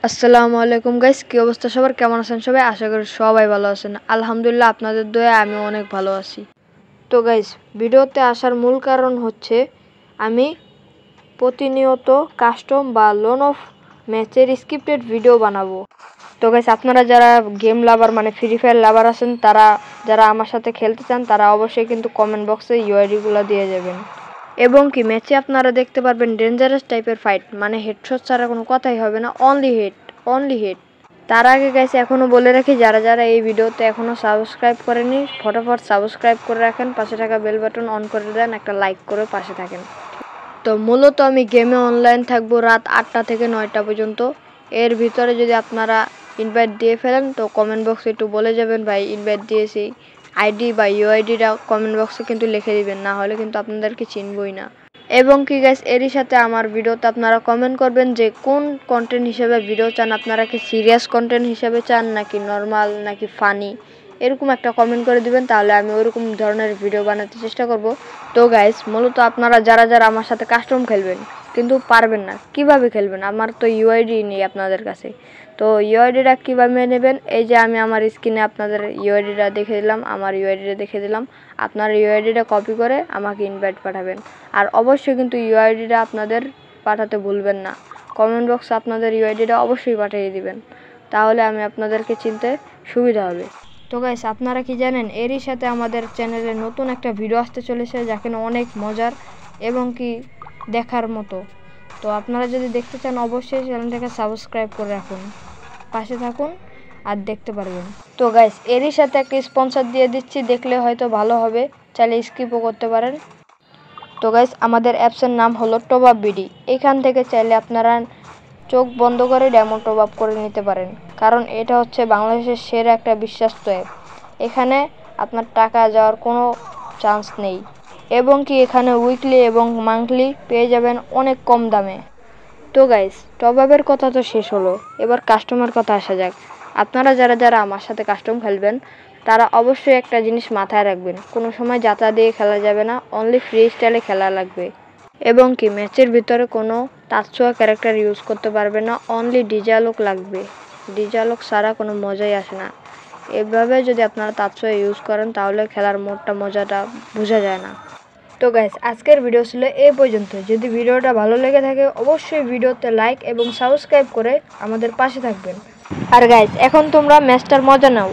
আসসালামু আলাইকুম গাইস, কি অবস্থা সবার? কেমন আছেন সবাই? আশা করি সবাই ভালো আছেন। আলহামদুলিল্লাহ, আপনাদের দয়ায় আমি অনেক ভালো আছি। তো গাইস, ভিডিওতে আসার মূল কারণ হচ্ছে আমি প্রতিনিয়ত কাস্টম বা লোন অফ ম্যাচের স্ক্রিপ্টেড ভিডিও বানাবো। তো গাইস, আপনারা যারা গেম লাভার মানে ফ্রি ফায়ার লাভার আছেন, তারা যারা আমার সাথে খেলতে চান তারা অবশ্যই কিন্তু কমেন্ট বক্সে ইউআইডিগুলো দিয়ে যাবেন। এবং কি ম্যাচে আপনারা দেখতে পারবেন ডেঞ্জারাস টাইপের ফাইট, মানে হেডশট ছাড়া কোনো কথাই হবে না, অনলি হেড। তার আগে গাইস এখনও বলে রাখি, যারা যারা এই ভিডিওতে এখনও সাবস্ক্রাইব করেনি ফটাফট সাবস্ক্রাইব করে রাখেন, পাশে থাকা বেল বাটন অন করে দেন, একটা লাইক করে পাশে থাকেন। তো মূলত আমি গেমে অনলাইন থাকবো রাত 8টা থেকে 9টা পর্যন্ত। এর ভিতরে যদি আপনারা ইনভাইট দিয়ে ফেলেন তো কমেন্ট বক্সে একটু বলে যাবেন ভাই ইনভাইট দিয়েছি, আইডি বা ইউআইডিটা কমেন্ট বক্সে কিন্তু লিখে দিবেন, না হলে কিন্তু আপনাদেরকে চিনবই না। এবং কি গাইস, এরই সাথে আমার ভিডিওতে আপনারা কমেন্ট করবেন যে কোন কন্টেন্ট হিসেবে ভিডিও চান, আপনারা কি সিরিয়াস কন্টেন্ট হিসেবে চান নাকি নর্মাল নাকি ফানি, এরকম একটা কমেন্ট করে দিবেন, তাহলে আমি ওরকম ধরনের ভিডিও বানাতে চেষ্টা করব। তো গাইস, মূলত আপনারা যারা যারা আমার সাথে কাস্টম খেলবেন কিন্তু পারবেন না, কিভাবে খেলবেন? আমার তো ইউআইডি নেই আপনাদের কাছে। তো ইউআইডিটা কীভাবে নেবেন? এই যে আমি আমার স্ক্রিনে আপনাদের ইউআইডিটা দেখে দিলাম, আমার ইউআইডিটা দেখে দিলাম। আপনার ইউআইডিটা কপি করে আমাকে ইনভাইট পাঠাবেন। আর অবশ্যই কিন্তু ইউআইডিটা আপনাদের পাঠাতে ভুলবেন না, কমেন্ট বক্সে আপনাদের ইউআইডিটা অবশ্যই পাঠিয়ে দিবেন, তাহলে আমি আপনাদেরকে চিনতে সুবিধা হবে। তো গাইস, আপনারা কি জানেন এরই সাথে আমাদের চ্যানেলে নতুন একটা ভিডিও আসতে চলেছে, যা কিনা অনেক মজার এবং কি দেখার মতো। তো আপনারা যদি দেখতে চান অবশ্যই চ্যানেলটাকে সাবস্ক্রাইব করে রাখুন, পাশে থাকুন আর দেখতে পারবেন। তো গাইস, এরই সাথে একটা স্পন্সর দিয়ে দিচ্ছি, দেখলে হয়তো ভালো হবে, চাইলে স্কিপও করতে পারেন। তো গাইস, আমাদের অ্যাপসের নাম হলো টপ আপ বিডি। এখান থেকে চাইলে আপনারা চোখ বন্ধ করে ডেমো টপ আপ করে নিতে পারেন, কারণ এটা হচ্ছে বাংলাদেশের সেরা একটা বিশ্বস্ত অ্যাপ। এখানে আপনার টাকা যাওয়ার কোনো চান্স নেই, এবং কি এখানে উইকলি এবং মান্থলি পেয়ে যাবেন অনেক কম দামে। তো গাইস, টপ আপের কথা তো শেষ হলো, এবার কাস্টমার কথা আসা যাক। আপনারা যারা যারা আমার সাথে কাস্টম খেলবেন তারা অবশ্যই একটা জিনিস মাথায় রাখবেন, কোনো সময় যাতা দিয়ে খেলা যাবে না, অনলি ফ্রি স্টাইলে খেলা লাগবে। এবং কি ম্যাচের ভিতরে কোনো তাৎসোয়া ক্যারেক্টার ইউজ করতে পারবে না, অনলি ডিজালক লাগবে। ডিজালক ছাড়া কোনো মজাই আসে না। এভাবে যদি আপনারা তাৎসোয়া ইউজ করেন তাহলে খেলার মোডটা মজাটা বোঝা যায় না। তো গাইস, আজকের ভিডিও ছিল এই পর্যন্ত। যদি ভিডিওটা ভালো লেগে থাকে অবশ্যই ভিডিওতে লাইক এবং সাবস্ক্রাইব করে আমাদের পাশে থাকবেন। আর গাইস, এখন তোমরা ম্যাচটার মজা নাও।